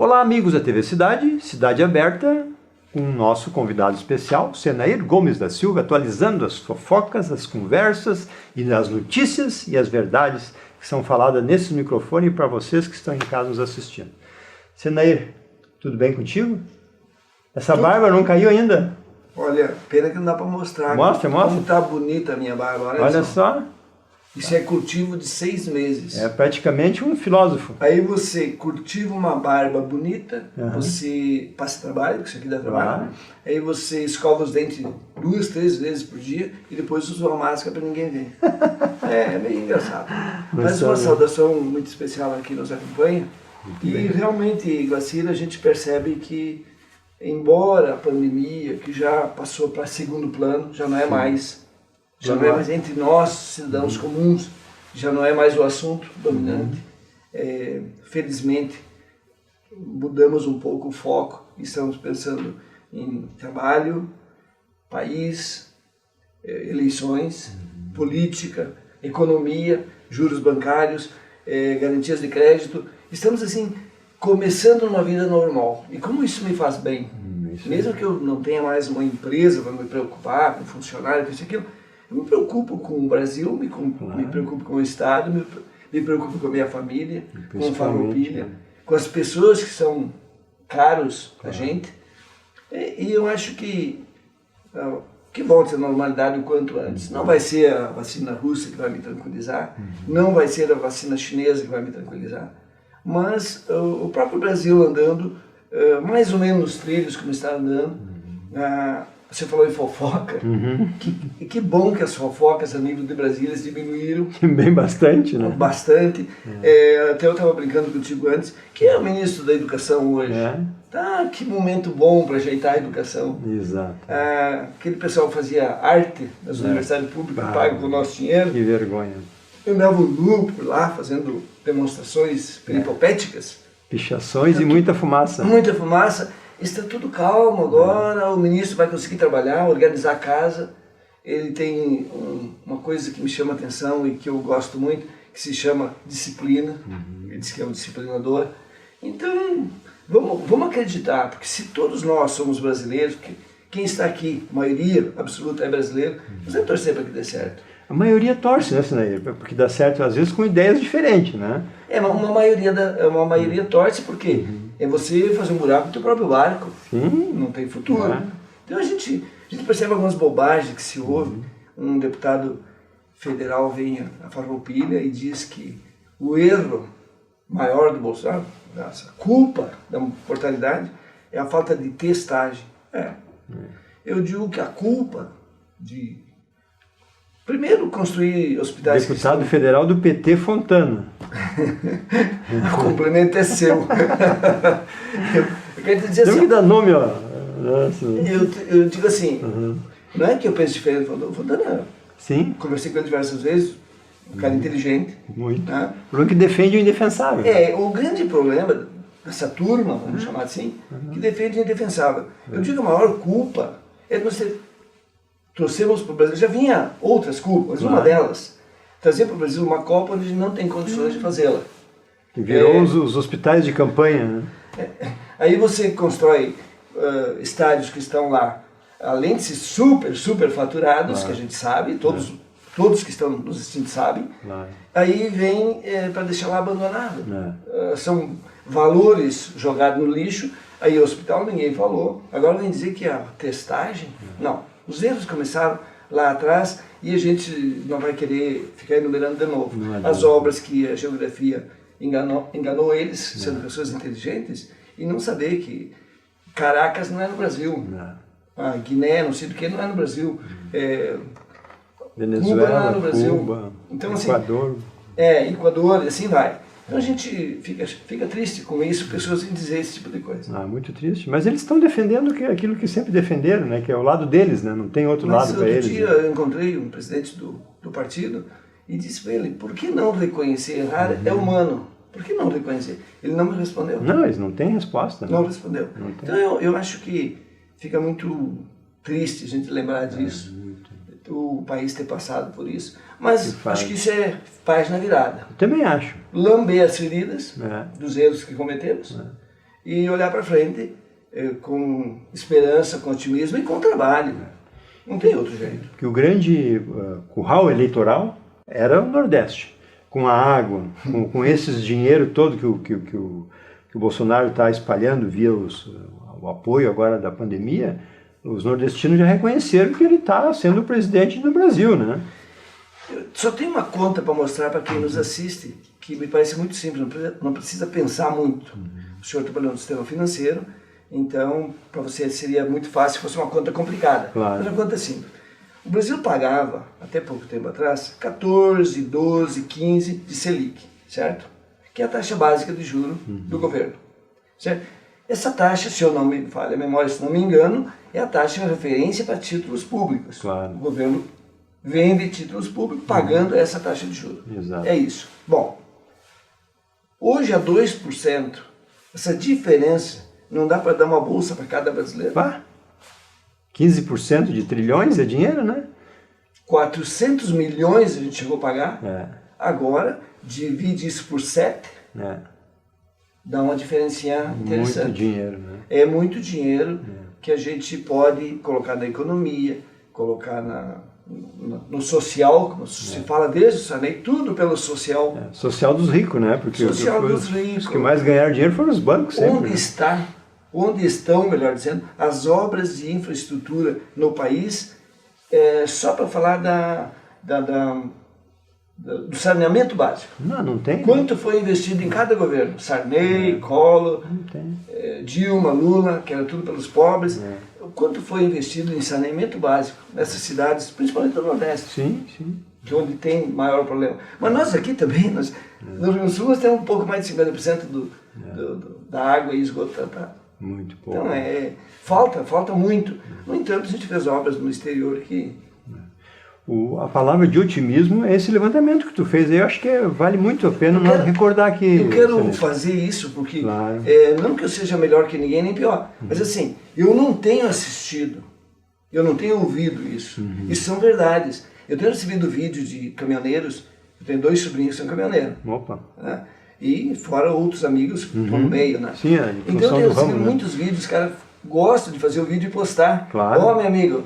Olá amigos da TV Cidade, Cidade Aberta, com o nosso convidado especial, Senair Gomes da Silva, atualizando as fofocas, as conversas e as notícias e as verdades que são faladas nesse microfone para vocês que estão em casa nos assistindo. Senair, tudo bem contigo? Essa barba não caiu ainda? Olha, pena que não dá para mostrar. Mostra. Como tá bonita a minha barba, olha só. Isso é cultivo de 6 meses. É praticamente um filósofo. Aí você cultiva uma barba bonita, você passa trabalho, que isso aqui dá trabalho. Aí você escova os dentes 2, 3 vezes por dia e depois usa uma máscara para ninguém ver. É meio engraçado. Mas uma saudação muito especial aqui nos acompanha. Muito bem. Realmente, Guacira, a gente percebe que, embora a pandemia, que já passou para segundo plano, já não é mais... Já não é mais entre nós, cidadãos comuns, já não é mais o assunto dominante. Felizmente, mudamos um pouco o foco e estamos pensando em trabalho, país, eleições, política, economia, juros bancários, garantias de crédito. Estamos assim, começando uma vida normal. E como isso me faz bem? Mesmo que eu não tenha mais uma empresa para me preocupar, com funcionário, com isso e aquilo, eu me preocupo com o Brasil, me preocupo com o Estado, me preocupo com a minha família, com a Farroupilha, com as pessoas que são caros a gente. E eu acho que volte à normalidade o quanto antes. Não vai ser a vacina russa que vai me tranquilizar, não vai ser a vacina chinesa que vai me tranquilizar, mas o próprio Brasil andando mais ou menos nos trilhos como está andando. Você falou em fofoca, que bom que as fofocas a nível de Brasília diminuíram. Bem bastante, né? Bastante. Até eu estava brincando contigo antes, que é o ministro da Educação hoje. Tá, que momento bom para ajeitar a educação. Exato. Aquele pessoal fazia arte nas universidades públicas, pago com o nosso dinheiro. Que vergonha. Eu andava o Nu por lá, fazendo demonstrações peripopéticas. Pichações e muita fumaça. Muita fumaça. Está tudo calmo agora, o ministro vai conseguir trabalhar, organizar a casa. Ele tem uma coisa que me chama a atenção e que eu gosto muito, que se chama disciplina. Ele diz que é um disciplinador. Então, vamos acreditar, porque se todos nós somos brasileiros, porque quem está aqui, a maioria absoluta é brasileiro, nós vamos torcer para que dê certo. A maioria torce, né, Senair? Porque dá certo, às vezes, com ideias diferentes, né? Uma maioria torce porque é você fazer um buraco no teu próprio barco. Sim. Não tem futuro. Então a gente percebe algumas bobagens que se ouve. Um deputado federal vem a Farroupilha e diz que o erro maior do Bolsonaro, essa culpa da mortalidade, é a falta de testagem. Eu digo que a culpa de... Primeiro, construir hospitais... Deputado federal do PT Fontana. O complemento é seu. Eu quero dizer assim... Tem que dar nome, ó. Nossa. Eu digo assim, não é que eu penso diferente do Fontana. Sim. Conversei com ele diversas vezes, um cara inteligente. Muito. Por que defende o indefensável. O grande problema dessa turma, vamos chamar assim, que defende o indefensável. Eu digo que a maior culpa é de você... Trouxemos para o Brasil, já vinha outras culpas, uma delas, trazer para o Brasil uma Copa onde não tem condições de fazê-la. Virou os hospitais de campanha, né? Aí você constrói estádios que estão lá, além de ser super faturados, que a gente sabe, todos que estão nos assistindo sabem, aí vem para deixar lá abandonado. São valores jogados no lixo, aí o hospital ninguém falou, agora vem dizer que a testagem, não. Os erros começaram lá atrás e a gente não vai querer ficar enumerando de novo. As obras que a geografia enganou eles, sendo pessoas inteligentes, e não saber que Caracas não é no Brasil. Guiné, não sei do que, não é no Brasil. Venezuela, Cuba não é no Brasil. Cuba, então, assim, Equador. Equador, e assim vai. Então a gente fica triste com isso, pessoas em dizer esse tipo de coisa. Muito triste. Mas eles estão defendendo aquilo que sempre defenderam, né? Que é o lado deles, né? Não tem outro lado para eles. Mas outro dia eu encontrei um presidente do partido e disse para ele, por que não reconhecer? Errar é humano. Por que não reconhecer? Ele não me respondeu. Não, eles não têm resposta. Não respondeu. Então eu acho que fica muito triste a gente lembrar disso. O país ter passado por isso. Mas acho que isso é página virada. Eu também acho. Lamber as feridas dos erros que cometemos e olhar para frente com esperança, com otimismo e com trabalho. Não tem outro jeito. Que o grande curral eleitoral era o Nordeste, com a água, com esses dinheiro todo que o Bolsonaro está espalhando via o apoio agora da pandemia. Os nordestinos já reconheceram que ele está sendo o presidente do Brasil, né? Eu só tem uma conta para mostrar para quem nos assiste, que me parece muito simples, não precisa pensar muito. O senhor trabalhou no sistema financeiro, então para você seria muito fácil se fosse uma conta complicada. Claro. Mas a conta é simples. O Brasil pagava, até pouco tempo atrás, 14, 12, 15 de Selic, certo? Que é a taxa básica de juros do governo, certo? Essa taxa, se eu não me falha a memória, se não me engano, é a taxa de referência para títulos públicos. Claro. O governo vende títulos públicos pagando essa taxa de juros. Exato. É isso. Bom, hoje a 2%, essa diferença não dá para dar uma bolsa para cada brasileiro? 15% de trilhões é dinheiro, né? 400 milhões a gente chegou a pagar. Agora, divide isso por 7, dá uma diferencinha interessante. Muito dinheiro, né? É muito dinheiro que a gente pode colocar na economia, colocar no social, como se fala desde o Sarney, tudo pelo social. Social dos ricos, né? Porque Social dos ricos. Os que mais ganharam dinheiro foram os bancos sempre. Onde estão, melhor dizendo, as obras de infraestrutura no país, só para falar do saneamento básico. Não tem. Quanto foi investido em cada governo? Sarney, Collor, Dilma, Lula, que era tudo pelos pobres. Quanto foi investido em saneamento básico nessas cidades, principalmente do Nordeste? Sim, sim. Que é onde tem maior problema. Mas nós aqui também, no Rio Grande do Sul, nós temos um pouco mais de 50% da água e esgoto tratado. Muito pouco. Então, falta muito. No entanto, a gente fez obras no exterior que... A palavra de otimismo é esse levantamento que tu fez. Eu acho que vale muito a pena nós recordar que... Eu quero fazer isso porque, não que eu seja melhor que ninguém, nem pior, mas assim, eu não tenho assistido, eu não tenho ouvido isso. Isso são verdades. Eu tenho recebido vídeo de caminhoneiros, eu tenho 2 sobrinhos que são caminhoneiros. Opa! Né? E fora outros amigos que estão no meio, né? Sim, então eu tenho recebido muitos vídeos, os caras gostam de fazer o vídeo e postar. Claro. Ó, meu amigo,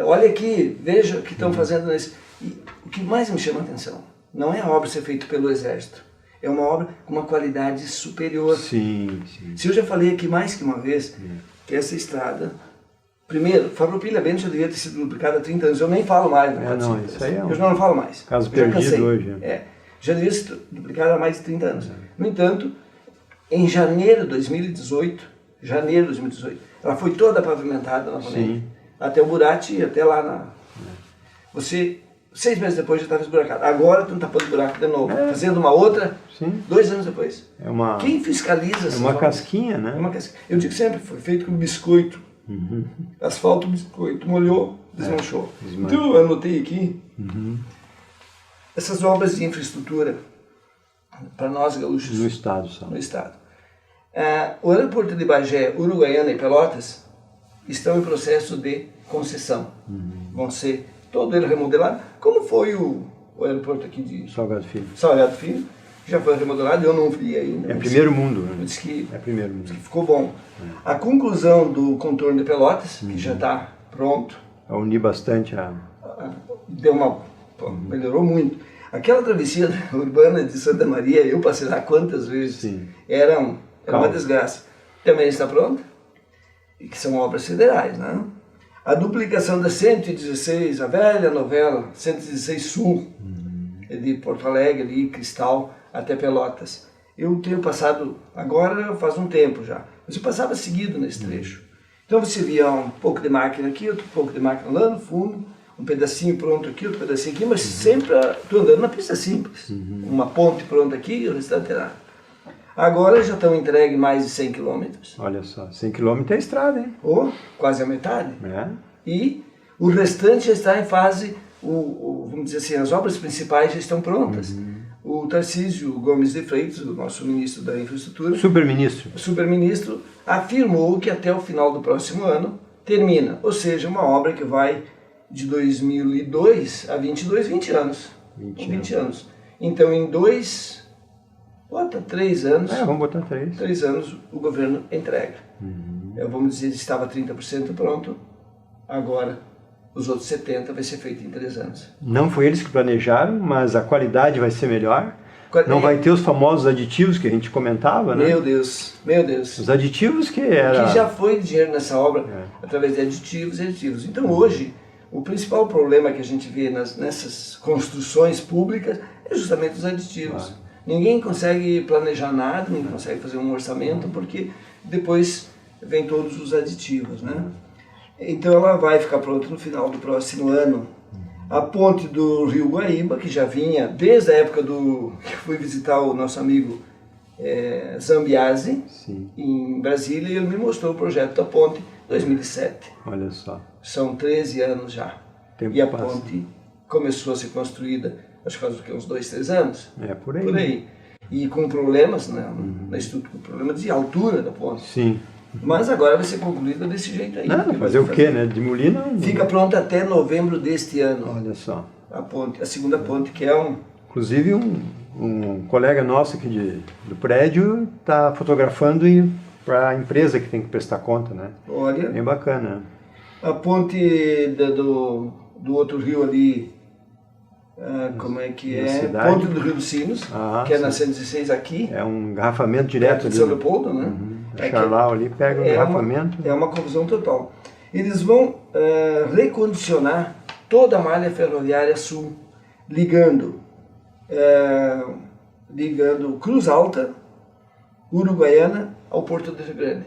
olha aqui, veja o que estão fazendo nesse... E o que mais me chama a atenção não é a obra ser feita pelo Exército, é uma obra com uma qualidade superior. Sim, sim. Se eu já falei aqui mais que uma vez que essa estrada, primeiro, Farroupilha Bento já devia ter sido duplicada há 30 anos, eu nem falo mais. Isso aí é eu não falo mais. Caso perdido hoje. Já devia ser duplicada há mais de 30 anos. No entanto, em janeiro de 2018, ela foi toda pavimentada novamente. Sim. Até o Burati, até lá na... Você, 6 meses depois já estava esburacado. Agora estão tapando o buraco de novo. Fazendo uma outra, 2 anos depois. Quem fiscaliza essas obras? Casquinha, né? É uma casquinha. Eu digo sempre, foi feito com biscoito. Asfalto, biscoito. Molhou, desmanchou. Então eu anotei aqui. Essas obras de infraestrutura, para nós gaúchos. No estado só. No estado. O aeroporto de Bagé, Uruguaiana e Pelotas estão em processo de concessão. Vão ser todo ele remodelado, como foi o aeroporto aqui de Salgado Filho, já foi remodelado, eu não vi ainda. É primeiro mundo, né? Disse que, é primeiro mundo. Que ficou bom. A conclusão do contorno de Pelotas, que já está pronto. A unir bastante melhorou muito. Aquela travessia urbana de Santa Maria, eu passei lá quantas vezes. Sim. Era uma desgraça. Também está pronta, e que são obras federais, né? A duplicação da 116, a velha novela 116 Sul, de Porto Alegre, ali, Cristal, até Pelotas. Eu tenho passado, agora faz um tempo já, mas eu passava seguido nesse trecho. Então você via um pouco de máquina aqui, outro pouco de máquina lá no fundo, um pedacinho pronto aqui, outro pedacinho aqui, mas sempre tu andando na pista simples. Uma ponte pronta aqui e o restante é nada. Agora já estão entregues mais de 100 quilômetros. Olha só, 100 quilômetros é estrada, hein? Quase a metade. É. E o restante já está em fase, vamos dizer assim, as obras principais já estão prontas. O Tarcísio Gomes de Freitas, o nosso ministro da Infraestrutura, superministro, afirmou que até o final do próximo ano termina. Ou seja, uma obra que vai de 2002 a 22, 20 anos. 20 anos. Então, em 2 Bota 3 anos. Vamos botar 3. 3 anos o governo entrega. Vamos dizer, estava 30% pronto, agora os outros 70% vai ser feito em 3 anos. Não foi eles que planejaram, mas a qualidade vai ser melhor. Não vai ter os famosos aditivos que a gente comentava, né? Meu Deus, meu Deus. Os aditivos que era... Que já foi dinheiro nessa obra, através de aditivos e aditivos. Então hoje, o principal problema que a gente vê nessas construções públicas é justamente os aditivos. Ninguém consegue planejar nada, ninguém consegue fazer um orçamento, porque depois vem todos os aditivos, né? Então ela vai ficar pronta no final do próximo ano. A ponte do Rio Guaíba, que já vinha desde a época que fui visitar o nosso amigo Zambiase, em Brasília, e ele me mostrou o projeto da ponte em 2007. Olha só. São 13 anos já. E a ponte começou a ser construída, acho que faz uns 2, 3 anos. Por aí. Por aí. E com problemas na estrutura, problemas de altura da ponte. Sim. Mas agora vai ser concluída desse jeito aí. Não, fazer o quê, né? Demolir não. Fica pronta até novembro deste ano. Olha só. A segunda ponte, que é Inclusive um colega nosso aqui do prédio está fotografando para a empresa que tem que prestar conta, né? Olha. Bem bacana. A ponte do outro rio ali, como é que é? Cidade. Ponte do Rio dos Sinos, que é na 116 aqui. É um engarrafamento direto de São Leopoldo, né? Charlau ali pega o engarrafamento. É uma confusão total. Eles vão recondicionar toda a malha ferroviária sul, ligando Cruz Alta, Uruguaiana, ao Porto do Rio Grande.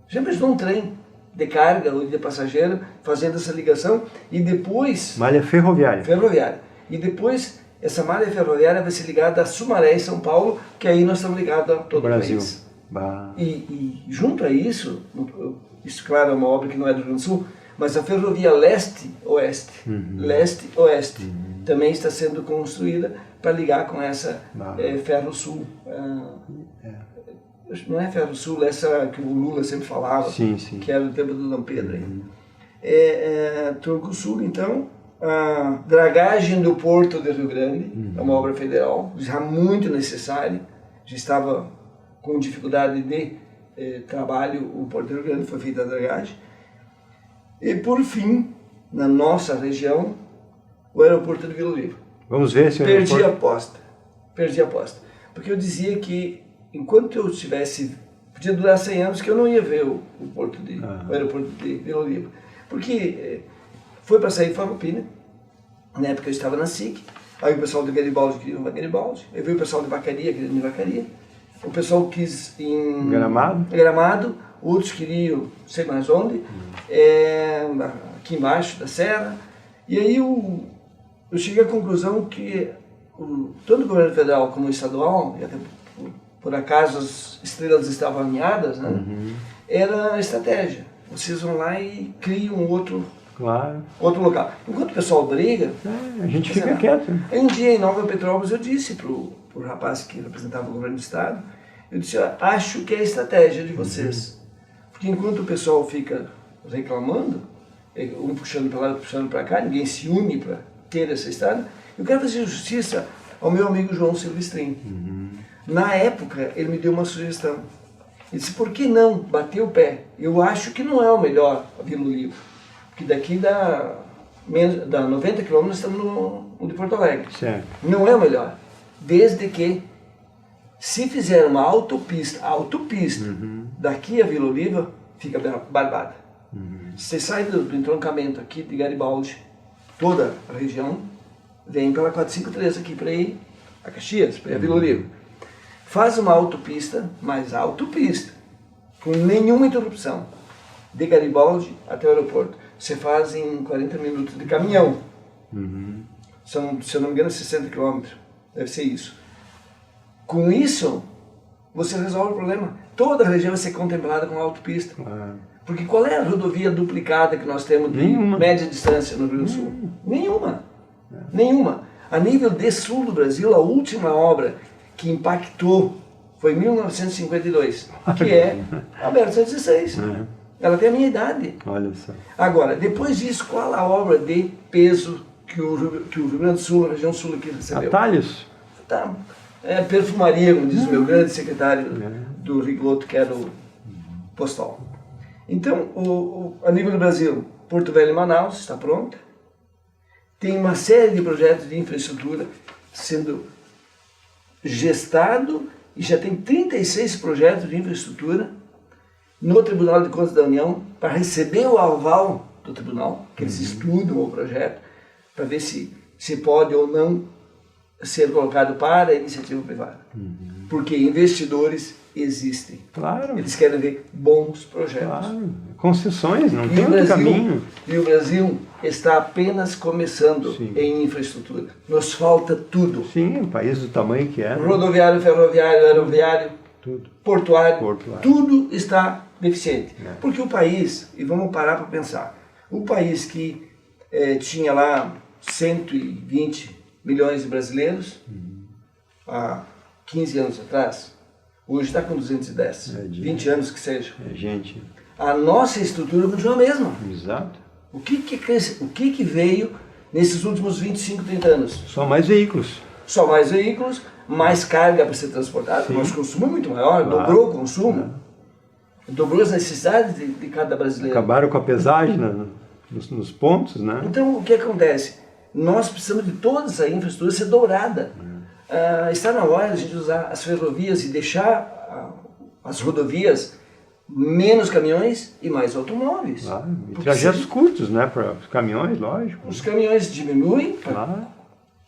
Já imaginou um trem de carga ou de passageiro fazendo essa ligação e depois... Malha ferroviária. Ferroviária. E depois essa malha ferroviária vai ser ligada a Sumaré, em São Paulo, que aí nós estamos ligados a todo o Brasil. país. E junto a isso, claro é uma obra que não é do Rio Grande do Sul, mas a ferrovia leste-oeste, leste-oeste, também está sendo construída para ligar com essa Ferro-Sul. Não é Ferro-Sul, essa que o Lula sempre falava, que era do tempo do Dom Pedro. Turco-Sul, então, a dragagem do Porto de Rio Grande, é uma obra federal, já muito necessária, já estava com dificuldade de trabalho, o Porto do Rio Grande foi feita a dragagem. E por fim, na nossa região, o aeroporto de Vila Oliva. Vamos ver se perdi a aposta. Porque eu dizia que enquanto eu tivesse, podia durar 100 anos, que eu não ia ver o aeroporto de Vila Oliva. Porque foi para sair Farroupilha, na época eu estava na SIC, aí o pessoal de Garibaldi queria uma Garibaldi, aí veio o pessoal de Vacaria queria uma Vacaria, o pessoal quis em Gramado, outros queriam não sei mais onde, aqui embaixo da serra, e aí eu cheguei à conclusão que tanto o governo federal como o estadual, e até por acaso as estrelas estavam alinhadas, né, era a estratégia. Vocês vão lá e criam outro local. Enquanto o pessoal briga, a gente fica quieto. Um dia em Nova Petrópolis eu disse para o rapaz que representava o governo do estado, eu disse, acho que é a estratégia de vocês. Porque enquanto o pessoal fica reclamando, um puxando para lá, puxando para cá, ninguém se une para ter essa estrada, eu quero fazer justiça ao meu amigo João Silvestrin. Na época, ele me deu uma sugestão. Ele disse, por que não bater o pé? Eu acho que não é o melhor a Vila Oliva. Porque daqui dá 90 quilômetros, estamos no de Porto Alegre. Certo. Não é o melhor. Desde que, se fizer uma autopista, daqui a Vila Oliva, fica barbada. Você sai do entroncamento aqui de Garibaldi, toda a região, vem pela 453 aqui para ir a Caxias, para ir a Vila Oliva. Faz uma autopista, mas autopista, com nenhuma interrupção, de Garibaldi até o aeroporto. Você faz em 40 minutos de caminhão. São, se eu não me engano, 60 quilômetros. Deve ser isso. Com isso, você resolve o problema. Toda a região vai ser contemplada com autopista. Porque qual é a rodovia duplicada que nós temos de média distância no Rio Grande do Sul? Nenhuma. A nível de sul do Brasil, a última obra que impactou foi em 1952, que é a BR-116. Ela tem a minha idade. Olha só. Agora, depois disso, qual a obra de peso que o Rio Grande do Sul, a região sul aqui recebeu? Atalhos? Tá. perfumaria, como diz o meu grande secretário do Rigoto, que era o postal. Então, a nível do Brasil, Porto Velho e Manaus está pronta. Tem uma série de projetos de infraestrutura sendo gestado e já tem 36 projetos de infraestrutura no Tribunal de Contas da União para receber o aval do tribunal, que eles estudam o projeto, para ver se pode ou não ser colocado para a iniciativa privada. Porque investidores existem. Claro. Eles querem ver bons projetos. Claro. Concessões, não tem outro caminho. E o Brasil está apenas começando Sim. em infraestrutura. Nos falta tudo. Sim, um país do tamanho que é. Rodoviário, ferroviário, aeroviário, Tudo. portuário, tudo está deficiente. Porque o país, e vamos parar para pensar, o país que tinha lá 120 milhões de brasileiros, há 15 anos atrás, hoje está com 210, 20 anos que seja. Gente. A nossa estrutura continua a mesma. Exato. O que veio nesses últimos 25, 30 anos? Só mais veículos. Só mais veículos, mais carga para ser transportada, nosso consumo é muito maior, dobrou o consumo, dobrou as necessidades de cada brasileiro. Acabaram com a pesagem nos pontos, né? Então, o que acontece? Nós precisamos de toda essa infraestrutura ser dobrada. Está na hora de a gente usar as ferrovias e deixar as rodovias menos caminhões e mais automóveis. Claro. E trajetos curtos, né? Para os caminhões, lógico. Os caminhões diminuem, Claro.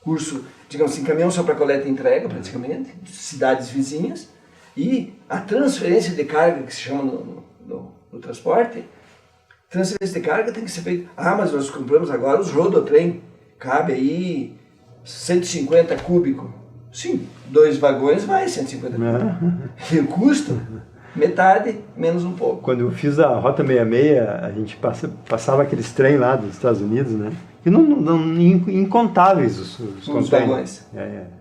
curso, digamos assim, caminhão só para coleta e entrega, praticamente, de cidades vizinhas, e a transferência de carga, que se chama no transporte, transferência de carga tem que ser feita. Mas nós compramos agora os rodotrem, cabe aí 150 cúbico. Sim, 2 vagões vai 150 cúbico. E o custo? Metade, menos um pouco. Quando eu fiz a Rota 66, a gente passava aqueles trem lá dos Estados Unidos, né? E incontáveis os vagões.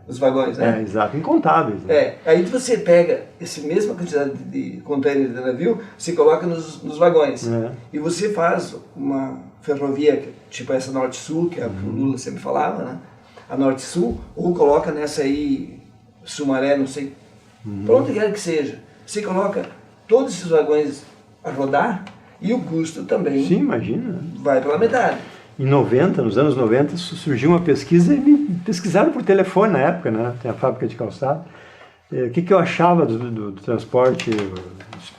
Os vagões, né? Exato, incontáveis. Né? Aí você pega essa mesma quantidade de containers de navio, você coloca nos vagões. E você faz uma ferrovia, tipo essa Norte-Sul, que é o que o Lula sempre falava, né? A Norte-Sul, ou coloca nessa aí, Sumaré, não sei, para onde quer que seja. Você coloca todos esses vagões a rodar e o custo também. Sim, imagina. Vai pela metade. Nos anos 90, surgiu uma pesquisa e me pesquisaram por telefone na época, né? Tem a fábrica de calçado. O que eu achava do transporte?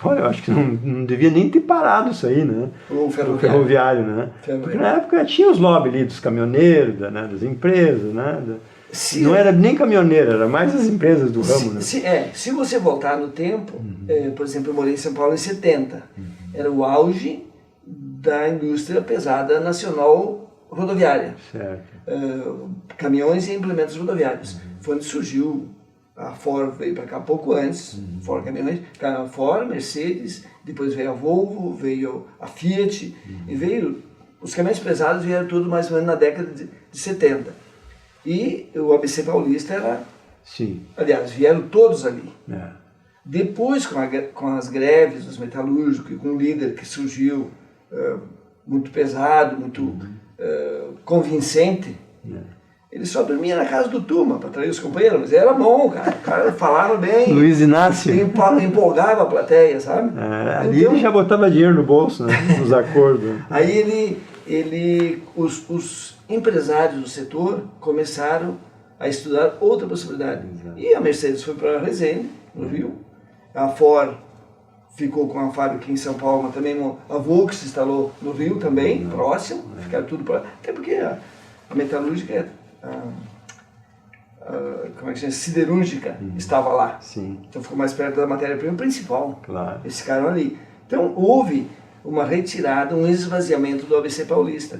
Olha, eu acho que não devia nem ter parado isso aí, né? O ferroviário, né? Porque na época tinha os lobbies ali dos caminhoneiros, das empresas, né? Não era nem caminhoneiro, era mais as empresas do ramo, né? Se você voltar no tempo, por exemplo, eu morei em São Paulo em 70, era o auge da indústria pesada nacional rodoviária. Certo. Caminhões e implementos rodoviários. Foi onde surgiu, a Ford veio para cá pouco antes, Ford Caminhões, a Ford, Mercedes, depois veio a Volvo, veio a Fiat, e veio, os caminhões pesados vieram tudo mais ou menos na década de 70. E o ABC Paulista era... Sim. Aliás, vieram todos ali. Depois, com as greves dos metalúrgicos, e com um líder que surgiu muito pesado, muito convincente, ele só dormia na casa do Tuma para trair os companheiros, mas era bom, cara. O cara falava bem. Luiz Inácio. Empolgava a plateia, sabe? Ali então, ele já botava dinheiro no bolso, né? Nos acordos. Aí os empresários do setor começaram a estudar outra possibilidade. Exato. E a Mercedes foi para Resende, no Rio. A Ford ficou com a fábrica em São Paulo, mas também a Volks se instalou no Rio também, próximo. Ficaram tudo para... Até porque a metalúrgica, como é que chama? Siderúrgica estava lá. Sim. Então ficou mais perto da matéria-prima principal. Claro. Eles ficaram ali. Então houve uma retirada, um esvaziamento do ABC Paulista.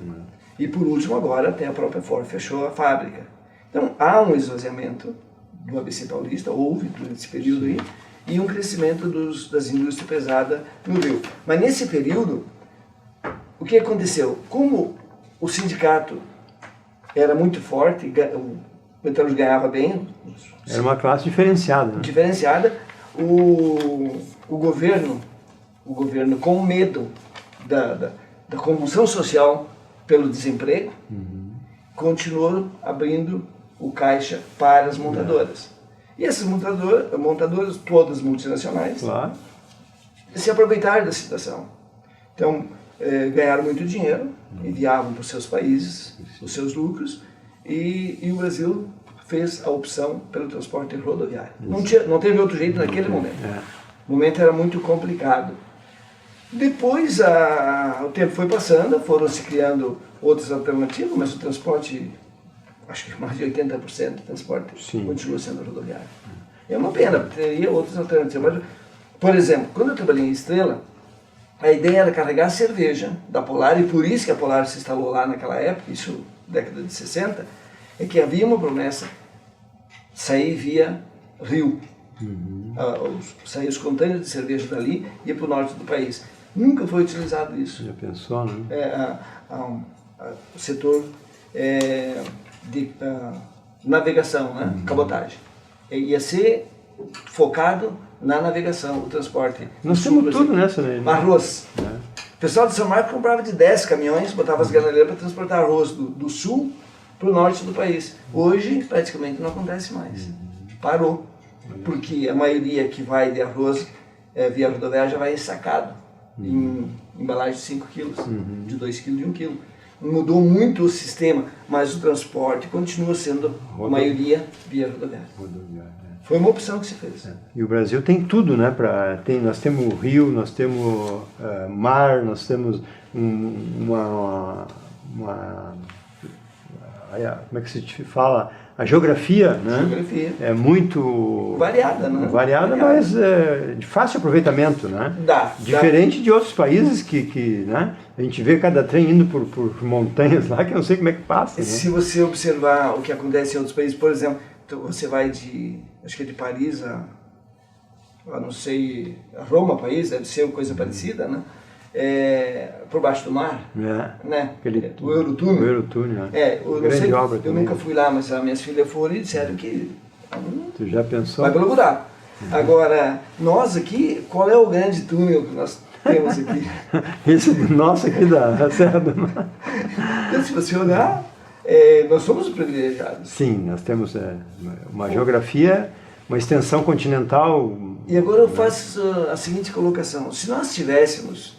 E por último agora até a própria Ford fechou a fábrica. Então há um esvaziamento do ABC Paulista, houve durante esse período aí, e um crescimento das indústrias pesadas no Rio. Mas nesse período, o que aconteceu? Como o sindicato era muito forte, o metalúrgico ganhava bem. Era uma classe diferenciada. Né? Diferenciada. O governo, com medo da convulsão social pelo desemprego, continuou abrindo o caixa para as montadoras. E essas montadoras, todas multinacionais, Claro. se aproveitaram da situação. Então, ganharam muito dinheiro, enviavam para os seus países os seus lucros, e o Brasil fez a opção pelo transporte rodoviário. Não teve outro jeito naquele momento. O momento era muito complicado. Depois, o tempo foi passando, foram se criando outras alternativas, mas o transporte, acho que mais de 80% do transporte continua sendo rodoviário. É uma pena, teria outras alternativas. Mas, por exemplo, quando eu trabalhei em Estrela, a ideia era carregar cerveja da Polar, e por isso que a Polar se instalou lá naquela época, isso década de 60, é que havia uma promessa de sair via rio. Sair os contêineres de cerveja dali e ir para o norte do país. Nunca foi utilizado isso. Já pensou, né? O setor de navegação, né? Cabotagem. Ia ser focado na navegação, o transporte. Nós temos tudo nessa, né? Arroz. O pessoal de São Marcos comprava de 10 caminhões, botava as ganeleiras para transportar arroz do sul para o norte do país. Hoje, praticamente não acontece mais. Parou. Porque a maioria que vai de arroz via rodoviária já vai ensacado em embalagem de 5 quilos, de 2 quilos e 1 quilo. Mudou muito o sistema, mas o transporte continua sendo a maioria via rodoviária. Foi uma opção que se fez. E o Brasil tem tudo, né? Nós temos rio, nós temos mar, nós temos como é que se fala? A geografia, né? Geografia. É muito variada, né? Variada, mas de fácil aproveitamento, né? Diferente de outros países que né? A gente vê cada trem indo por montanhas lá, que eu não sei como é que passa. Né? Se você observar o que acontece em outros países, por exemplo, você vai acho que é de Paris a não sei, a Roma, país, deve ser uma coisa parecida, né? Por baixo do mar, né? O Eurotúnel. O Eurotúnel, grande obra também. Eu nunca fui lá, mas as minhas filhas foram e disseram que... Tu já pensou? Vai pelo buraco. Agora, nós aqui, qual é o grande túnel que nós temos aqui? Esse nosso aqui da Serra do Mar. Então, se você olhar, nós somos privilegiados. Sim, nós temos uma geografia, uma extensão continental. E agora eu faço a seguinte colocação. Se nós tivéssemos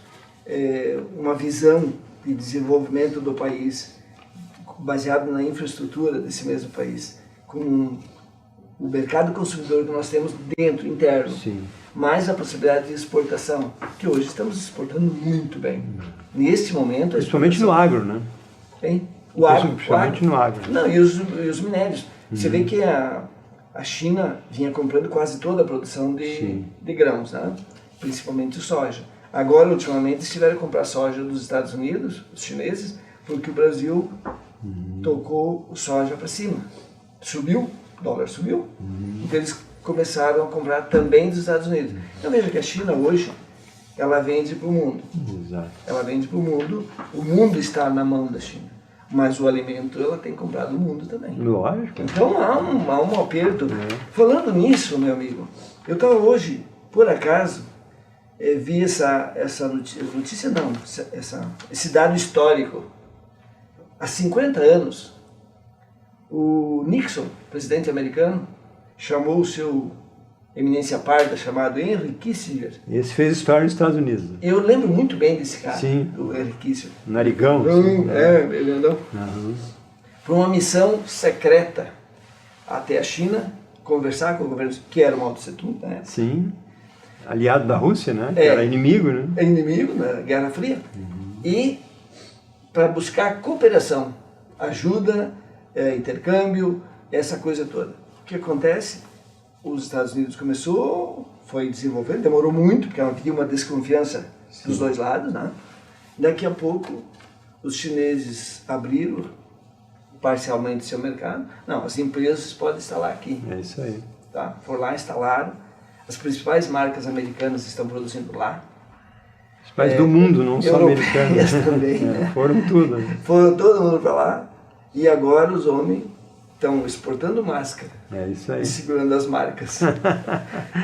uma visão de desenvolvimento do país baseado na infraestrutura desse mesmo país, com o mercado consumidor que nós temos dentro, interno, mais a possibilidade de exportação, que hoje estamos exportando muito bem. Neste momento... Principalmente no agro, né? O agro. Principalmente no agro. Não, e os minérios. Você vê que a China vinha comprando quase toda a produção de grãos, né? Principalmente o soja. Agora, ultimamente, estiveram a comprar soja dos Estados Unidos, os chineses, porque o Brasil tocou o soja para cima. Subiu, o dólar subiu, então eles começaram a comprar também dos Estados Unidos. Então veja que a China hoje, ela vende para o mundo. Ela vende para o mundo está na mão da China. Mas o alimento ela tem comprado no mundo também. Lógico. Então há um aperto. Falando nisso, meu amigo, eu estava hoje, por acaso, vi essa notícia não, esse dado histórico. Há 50 anos, o Nixon, presidente americano, chamou o seu eminência parda, chamado Henry Kissinger. Esse fez história nos Estados Unidos. Eu lembro muito bem desse cara, Sim. do Henry Kissinger. Narigão. Ele andou. Para uma missão secreta até a China, conversar com o governo, que era o Mao Tse Tung, né? Sim. Aliado da Rússia, né? Que era inimigo, né? É inimigo na Guerra Fria. E para buscar cooperação, ajuda, intercâmbio, essa coisa toda. O que acontece? Os Estados Unidos foi desenvolvendo, demorou muito, porque havia uma desconfiança dos dois lados, né? Daqui a pouco, os chineses abriram parcialmente seu mercado. Não, as empresas podem instalar aqui. É isso aí. Tá? Foram lá, instalaram. As principais marcas americanas estão produzindo lá. Os principais do mundo, não só americanas. Também, né? Foram tudo. Né? Foram todo mundo para lá. E agora os homens estão exportando máscara. É isso aí. E segurando as marcas.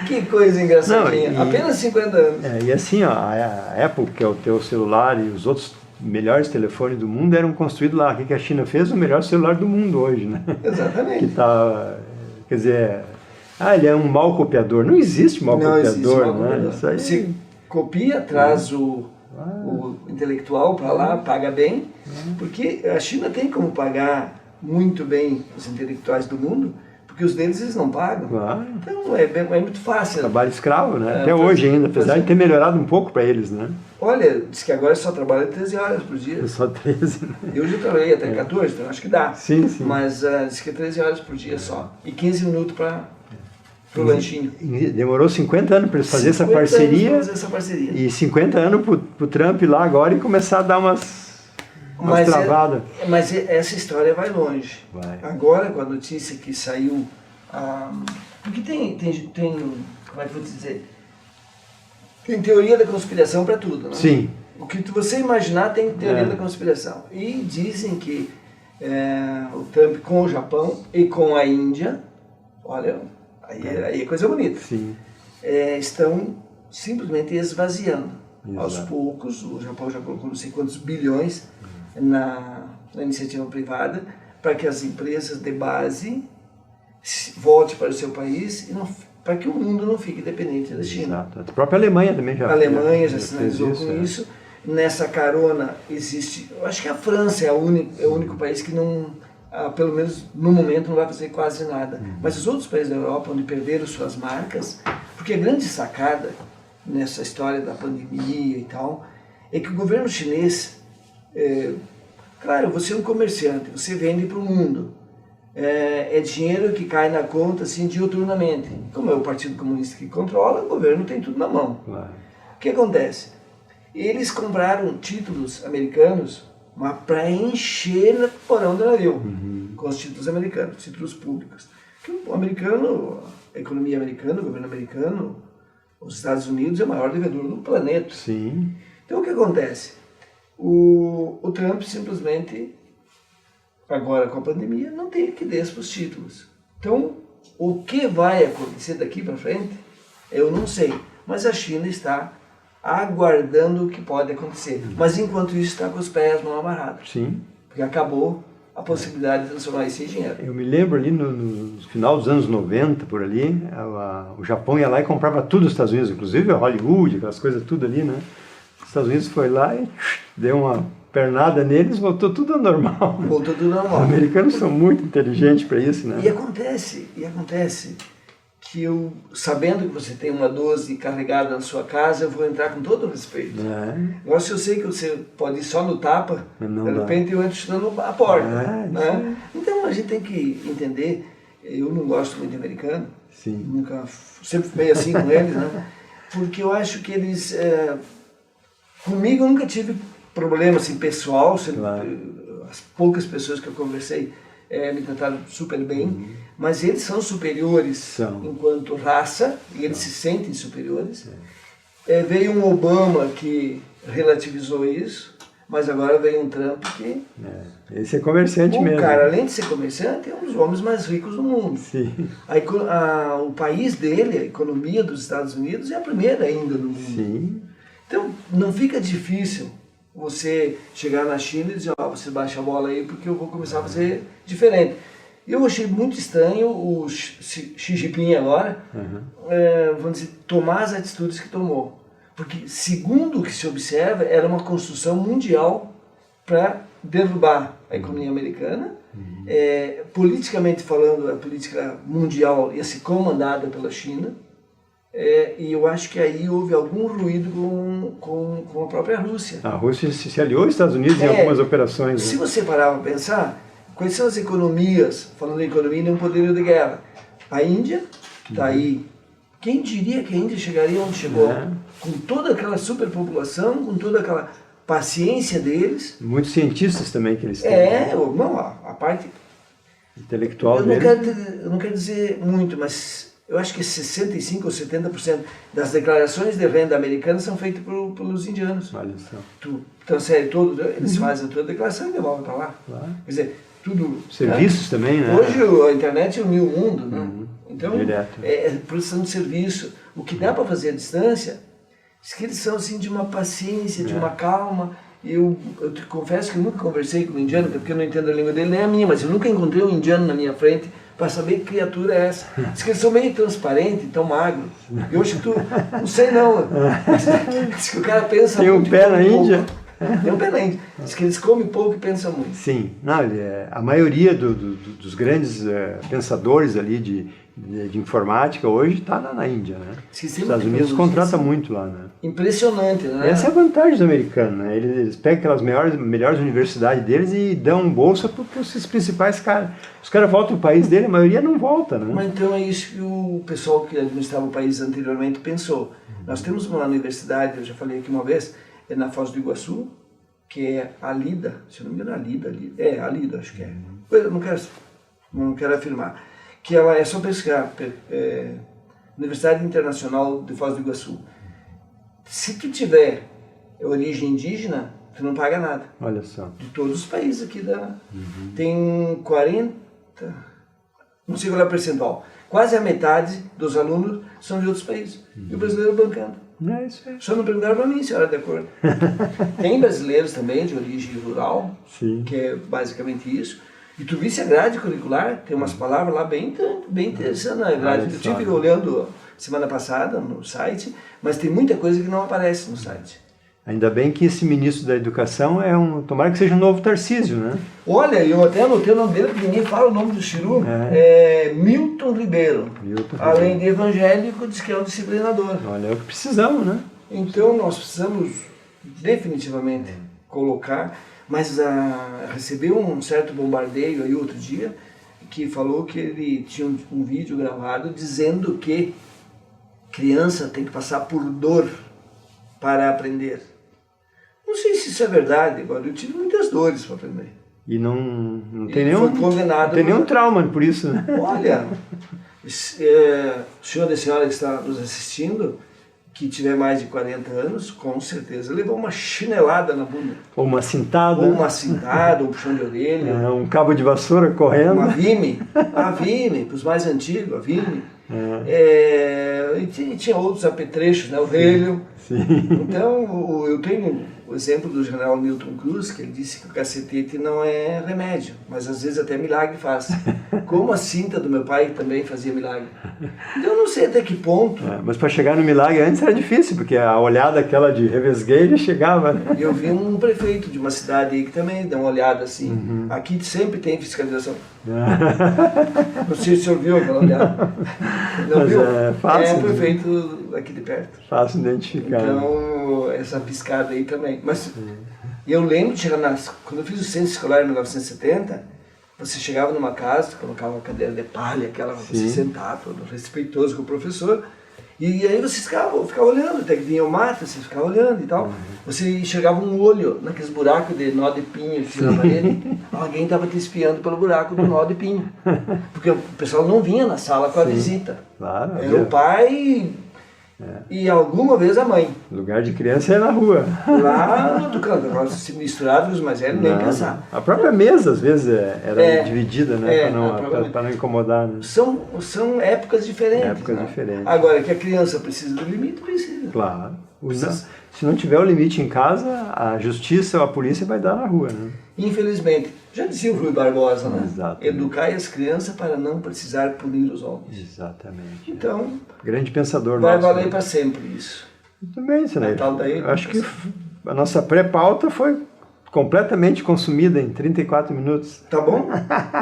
Que coisa engraçadinha. Apenas 50 anos. E assim, ó, a Apple, que é o teu celular, e os outros melhores telefones do mundo eram construídos lá. O que a China fez? O melhor celular do mundo hoje, né? Exatamente. Que tá, quer dizer, ele é um mau copiador. Não existe mau Não copiador, existe mau né? copiador. Isso aí... Você copia, traz o intelectual para lá, paga bem, porque a China tem como pagar muito bem os intelectuais do mundo, porque os deles eles não pagam. Então é muito fácil. Trabalho escravo, né? Até hoje ainda, apesar de ter melhorado um pouco para eles, né? Olha, diz que agora só trabalha 13 horas por dia. Só 13, né? Eu já trabalhei até 14, então acho que dá. Sim, sim. Mas diz que é 13 horas por dia só. E 15 minutos para o lanchinho. Demorou 50 anos para eles fazerem essa 50 anos parceria. pra fazer essa parceria. E 50 anos pro Trump ir lá agora e começar a dar umas travadas. Mas essa história vai longe. Vai. Agora, com a notícia que saiu... porque tem, como é que eu vou te dizer? Tem teoria da conspiração para tudo, né? Sim. O que você imaginar tem teoria da conspiração. E dizem que o Trump com o Japão e com a Índia, olha, aí é coisa bonita, Sim. Estão simplesmente esvaziando. Exato. Aos poucos, o Japão já colocou não sei quantos bilhões na iniciativa privada para que as empresas de base voltem para o seu país e para que o mundo não fique dependente da China. Exato. A própria Alemanha também já A Alemanha já fez sinalizou isso, com isso. Nessa carona existe... Eu acho que a França é o único país que não... pelo menos no momento não vai fazer quase nada. Mas os outros países da Europa, onde perderam suas marcas... Porque a grande sacada nessa história da pandemia e tal, é que o governo chinês... claro, você é um comerciante, você vende para o mundo. É dinheiro que cai na conta assim diuturnamente. Como é o Partido Comunista que controla, o governo tem tudo na mão. Claro. O que acontece? Eles compraram títulos americanos para encher no porão do navio, com os títulos americanos, títulos públicos. O americano, a economia americana, o governo americano, os Estados Unidos é o maior devedor do planeta. Sim. Então o que acontece? O Trump simplesmente... Agora, com a pandemia, não tem liquidez para os títulos. Então, o que vai acontecer daqui para frente, eu não sei. Mas a China está aguardando o que pode acontecer. Mas, enquanto isso, está com os pés mal amarrados. Sim. Porque acabou a possibilidade de transformar isso em dinheiro. Eu me lembro ali no final dos anos 90, por ali, o Japão ia lá e comprava tudo dos Estados Unidos, inclusive a Hollywood, aquelas coisas tudo ali, né? Os Estados Unidos foi lá e deu uma pernada neles, voltou tudo ao normal. Voltou tudo normal. Os americanos são muito inteligentes para isso, né? E acontece que eu, sabendo que você tem uma 12 carregada na sua casa, eu vou entrar com todo o respeito. Agora, se eu sei que você pode ir só no tapa, de repente eu entro chutando a porta. Né? Então a gente tem que entender, eu não gosto muito de americano, Sim. Sempre fui meio assim com eles, né? Porque eu acho que eles, comigo eu nunca tive problema assim, pessoal, sempre, as poucas pessoas que eu conversei me trataram super bem, mas eles são superiores enquanto raça, e eles se sentem superiores. Veio um Obama que relativizou isso, mas agora veio um Trump que... Esse é comerciante mesmo. O cara, além de ser comerciante, é um dos homens mais ricos do mundo. Sim. O país dele, a economia dos Estados Unidos, é a primeira ainda do mundo. Sim. Então, não fica difícil você chegar na China e dizer, você baixa a bola aí porque eu vou começar a fazer diferente. Eu achei muito estranho o Xi Jinping agora, vamos dizer, tomar as atitudes que tomou. Porque, segundo o que se observa, era uma construção mundial para derrubar a economia americana. Politicamente falando, a política mundial ia ser comandada pela China. E eu acho que aí houve algum ruído com a própria Rússia. A Rússia se aliou aos Estados Unidos em algumas operações. Se você parar para pensar, quais são as economias, falando em economia, não poderio de guerra? A Índia, que está aí. Quem diria que a Índia chegaria onde chegou? Com toda aquela superpopulação, com toda aquela paciência deles. Muitos cientistas também que eles têm. Não, a parte intelectual eu deles. Eu não quero dizer muito, mas eu acho que 65% ou 70% das declarações de renda americanas são feitas pelos indianos. Olha só. Tu transfere todo, eles fazem a tua declaração e devolvem para lá. Quer dizer, tudo... Serviços também, né? Hoje a internet uniu o mundo, né? Então, direto. Produção de serviço. O que dá para fazer à distância, diz que eles são assim de uma paciência, de uma calma, Eu te confesso que nunca conversei com um indiano, porque eu não entendo a língua dele nem a minha, mas eu nunca encontrei um indiano na minha frente para saber que criatura é essa. Diz que eles são meio transparentes, tão magros. Eu acho que tu... Não sei não. Diz que o cara pensa Tem um muito. pé na Índia? Tem um pé na Índia. Diz que eles comem pouco e pensam muito. Sim. Não, a maioria dos grandes pensadores ali de informática hoje está na Índia, né? Os Estados Unidos contrata muito lá, né? Impressionante, né? Essa é a vantagem dos americanos, né? Eles pegam aquelas melhores universidades deles e dão bolsa para esses principais caras. Os caras voltam para o país dele, a maioria não volta, né? Mas então é isso que o pessoal que administrava o país anteriormente pensou. Nós temos uma universidade, eu já falei aqui uma vez, é na Foz do Iguaçu, que é a Lida, se eu não me engano, a Lida, acho que é. Eu não quero afirmar. Que ela é só pesquisar, Universidade Internacional de Foz do Iguaçu. Se tu tiver origem indígena, tu não paga nada. Olha só. De todos os países aqui tem 40, não sei qual é o percentual, quase a metade dos alunos são de outros países. E o brasileiro bancando. É isso aí. Só não perguntaram para mim se eu era de acordo. Tem brasileiros também de origem rural, Sim. que é basicamente isso. E tu visse a grade curricular, tem umas palavras lá bem interessantes na grade. Eu estive olhando semana passada no site, mas tem muita coisa que não aparece no site. Ainda bem que esse ministro da Educação tomara que seja um novo Tarcísio, né? Olha, eu até anotei o nome dele, porque ninguém fala o nome do Chiru. Milton Ribeiro. Além de evangélico, diz que é um disciplinador. Olha, é o que precisamos, né? Então nós precisamos definitivamente colocar, mas recebeu um certo bombardeio aí outro dia, que falou que ele tinha um vídeo gravado dizendo que criança tem que passar por dor para aprender. Não sei se isso é verdade, agora eu tive muitas dores para aprender. E não tem E nenhum, foi condenado não tem nenhum trauma por isso, né? Olha, o senhor e a senhora que está nos assistindo, que tiver mais de 40 anos, com certeza levou uma chinelada na bunda. Ou uma cintada. Ou uma cintada, um puxão de orelha. Um cabo de vassoura correndo. Uma vime. A vime, para os mais antigos, a vime. E tinha outros apetrechos, né? O relho. Sim. Então, eu tenho o exemplo do general Milton Cruz, que ele disse que o cacetete não é remédio, mas às vezes até milagre faz. Como a cinta do meu pai também fazia milagre. Então, eu não sei até que ponto. Mas para chegar no milagre antes era difícil, porque a olhada aquela de revesgueio chegava, né? Eu vi um prefeito de uma cidade aí que também deu uma olhada assim. Aqui sempre tem fiscalização. Não sei se o senhor viu aquela olhada. Não Mas viu? é fácil, o prefeito aqui de perto. Fácil identificar. Então, essa piscada aí também. Mas eu lembro de chegar quando eu fiz o centro escolar em 1970, você chegava numa casa, colocava uma cadeira de palha, aquela, você sentava, todo respeitoso com o professor, e aí você ficava olhando, até que vinha o mato, você ficava olhando e tal. Você enxergava um olho naqueles buracos de nó de pinho assim, na parede, alguém estava te espiando pelo buraco do nó de pinho. Porque o pessoal não vinha na sala com a visita. Claro. Era o pai e alguma vez a mãe. Lugar de criança é na rua. Lá no outro canto, agora se misturado com os mais velhos, nem pensar. A própria mesa, às vezes, era dividida, né? Para não incomodar. Né? São épocas diferentes. Épocas né? diferentes. Agora, que a criança precisa do limite, precisa. Claro. Se não tiver o limite em casa, a justiça ou a polícia vai dar na rua, né? Infelizmente. Já dizia o Rui Barbosa, né? Exatamente. Educai as crianças para não precisar punir os homens. Exatamente. Então, grande pensador vai nosso. valer para sempre isso. Muito bem, Senair. Daí, acho que a nossa pré-pauta foi completamente consumida em 34 minutos. Tá bom?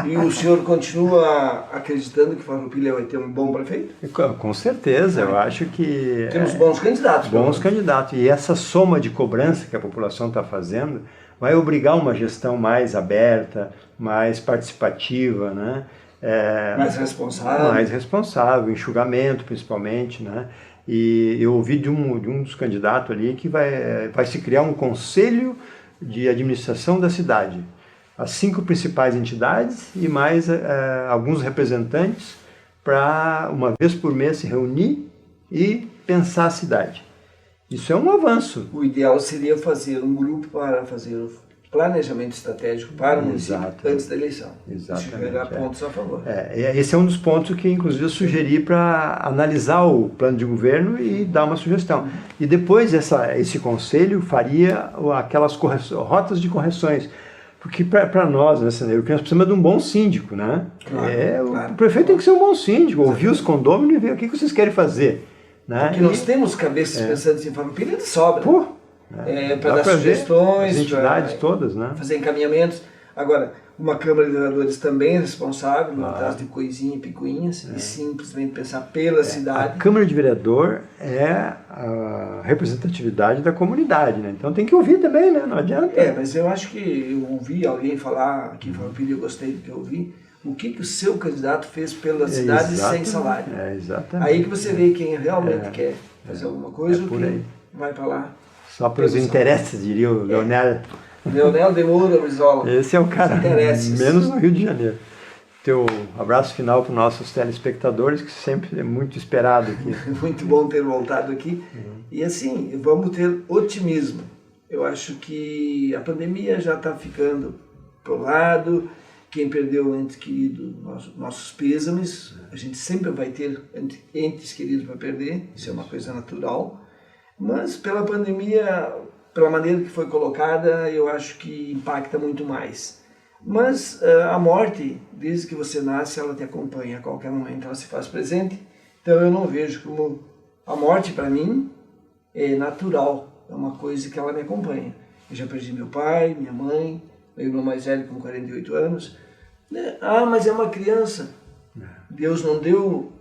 E o senhor continua acreditando que Farroupilha vai ter um bom prefeito? Com certeza, eu acho que... Temos bons candidatos. Bons candidatos. E essa soma de cobrança que a população está fazendo vai obrigar uma gestão mais aberta, mais participativa, né? Mais responsável. Mais responsável, enxugamento principalmente, né? E eu ouvi de um dos candidatos ali que vai se criar um conselho de administração da cidade. As 5 principais entidades e mais alguns representantes para, uma vez por mês, se reunir e pensar a cidade. Isso é um avanço. O ideal seria fazer um grupo para fazer planejamento estratégico para o município Exatamente. antes da eleição. Exatamente, Chegar pontos a favor. Esse é um dos pontos que, inclusive, eu sugeri para analisar o plano de governo e dar uma sugestão. E depois esse conselho faria aquelas rotas de correções. Porque para nós, né, Ceneiro, que nós precisamos de um bom síndico, né? Claro, o prefeito tem que ser um bom síndico, ouvir os condôminos e ver o que vocês querem fazer. Né? Porque nós temos cabeças pensantes em Farroupilha de sobra. Para dar pra sugestões, as entidades todas, né? fazer encaminhamentos. Agora, uma Câmara de Vereadores também é responsável, não atrás de coisinha e picuinhas, e simplesmente pensar pela cidade. A Câmara de Vereador é a representatividade da comunidade, né? Então tem que ouvir também, né? Não adianta. Mas eu acho que eu ouvi alguém falar aqui em Farroupilha, eu gostei do que eu ouvi, o que o seu candidato fez pela cidade sem salário. Exatamente. Aí que você vê quem realmente quer fazer alguma coisa, ou por quem aí. vai para lá. Só para os interesses, diria o Leonel. Leonel de Moura Brizola. Esse é o cara, menos no Rio de Janeiro. Teu abraço final para os nossos telespectadores, que sempre é muito esperado aqui. Muito bom ter voltado aqui. E assim, vamos ter otimismo. Eu acho que a pandemia já está ficando pro lado. Quem perdeu o ente querido, nossos pêsames. A gente sempre vai ter entes queridos para perder, isso é uma coisa natural. Mas pela pandemia, pela maneira que foi colocada, eu acho que impacta muito mais. Mas a morte, desde que você nasce, ela te acompanha a qualquer momento, ela se faz presente. Então eu não vejo como... A morte para mim é natural, é uma coisa que ela me acompanha. Eu já perdi meu pai, minha mãe, meu irmão mais velho com 48 anos. Mas é uma criança. Deus não deu...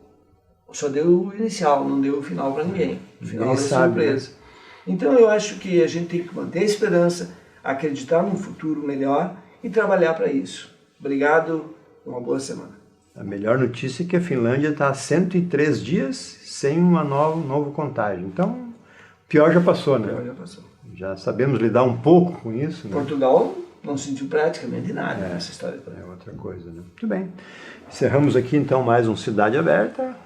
Só deu o inicial, não deu o final para ninguém. O final é surpresa. Né? Então eu acho que a gente tem que manter a esperança, acreditar num futuro melhor e trabalhar para isso. Obrigado, uma boa semana. A melhor notícia é que a Finlândia está há 103 dias sem uma novo contágio. Então, o pior já passou, né? O pior já passou. Já sabemos lidar um pouco com isso. Né? Portugal não sentiu praticamente nada nessa história. É outra coisa, né? Muito bem. Encerramos aqui então mais um Cidade Aberta.